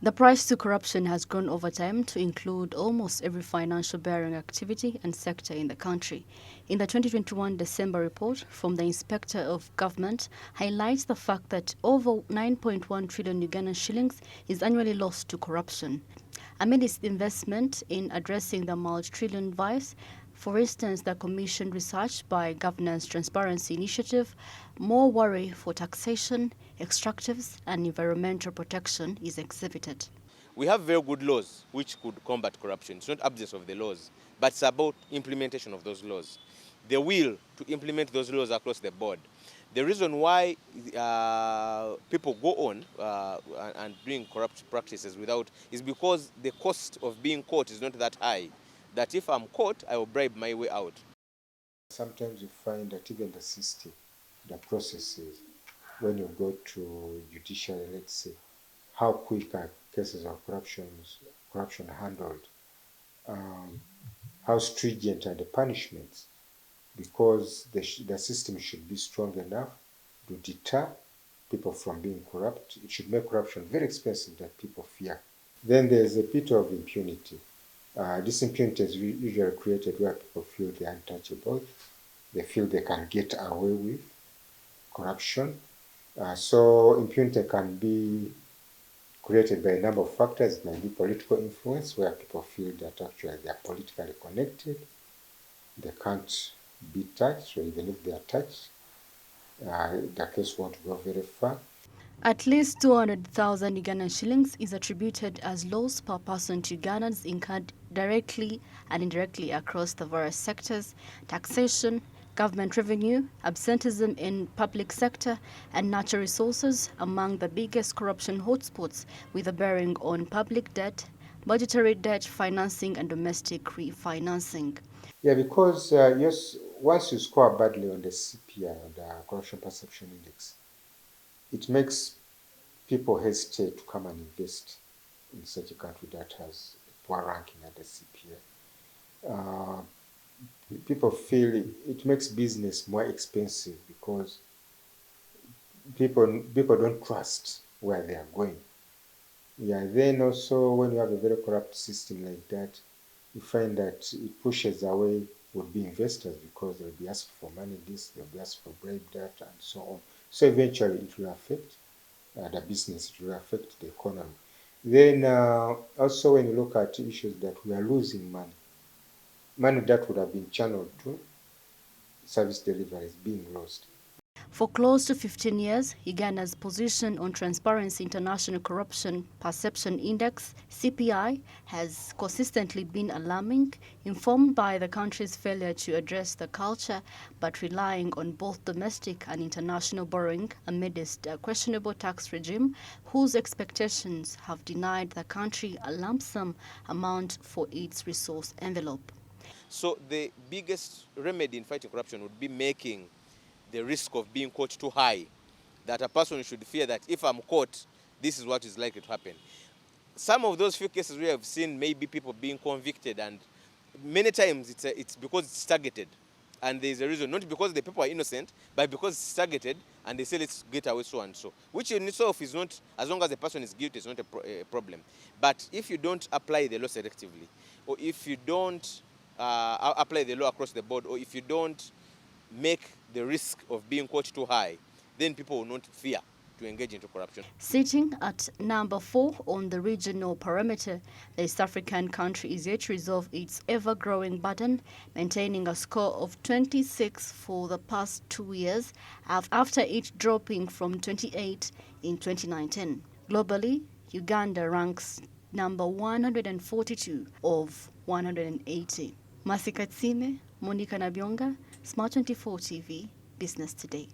The price to corruption has grown over time to include almost every financial bearing activity and sector in the country. In the 2021 December report from the Inspector of Government highlights the fact that over 9.1 trillion Ugandan shillings is annually lost to corruption. Amid its investment in addressing the multi-trillion vice, for instance, the Commission research by Governance Transparency Initiative, more worry for taxation, extractives and environmental protection is exhibited. We have very good laws which could combat corruption. It's not absence of the laws, but it's about implementation of those laws. The will to implement those laws across the board. The reason why people go on and doing corrupt practices without is because the cost of being caught is not that high. That if I'm caught, I will bribe my way out. Sometimes you find that even the system, the processes, when you go to judiciary, let's say, how quick are cases of corruption handled, how stringent are the punishments, because the system should be strong enough to deter people from being corrupt. It should make corruption very expensive that people fear. Then there's a bit of impunity. This impunity is usually created where people feel they are untouchable. They feel they can get away with corruption. So impunity can be created by a number of factors. It might be political influence, where people feel that actually they are politically connected. They can't be touched, or even if they are touched, the case won't go very far. At least 200,000 Ugandan shillings is attributed as loss per person to Ugandans incurred directly and indirectly across the various sectors: taxation, government revenue, absenteeism in public sector, and natural resources among the biggest corruption hotspots, with a bearing on public debt, budgetary debt financing, and domestic refinancing. Yeah, because yes, once you score badly on the CPI, on the Corruption Perception Index, it makes people hesitate to come and invest in such a country that has a poor ranking at the CPI. People feel it makes business more expensive because people don't trust where they are going. Yeah, then also when you have a very corrupt system like that, you find that it pushes away would-be investors because they'll be asked for money this, they'll be asked for bribe that, and so on. So eventually it will affect the business, it will affect the economy. Then also when you look at issues that we are losing money that would have been channeled to service delivery is being lost. For close to 15 years, Uganda's position on Transparency International Corruption Perception Index (CPI) has consistently been alarming, informed by the country's failure to address the culture, but relying on both domestic and international borrowing amidst a questionable tax regime whose expectations have denied the country a lump sum amount for its resource envelope. So the biggest remedy in fighting corruption would be making the risk of being caught too high, that a person should fear that if I'm caught, this is what is likely to happen. Some of those few cases we have seen maybe people being convicted, and many times it's because it's targeted. And there's a reason, not because the people are innocent, but because it's targeted and they say let's get away so and so. Which in itself is not, as long as the person is guilty, it's not a problem. But if you don't apply the law selectively, or if you don't apply the law across the board, or if you don't make the risk of being caught too high, then people will not fear to engage into corruption. Sitting at number 4 on the regional parameter, the East African country is yet to resolve its ever-growing burden, maintaining a score of 26 for the past 2 years, after each dropping from 28 in 2019. Globally, Uganda ranks number 142 of 180. Masika Tsime, Monica Nabyonga, Smart 24 TV, Business Today.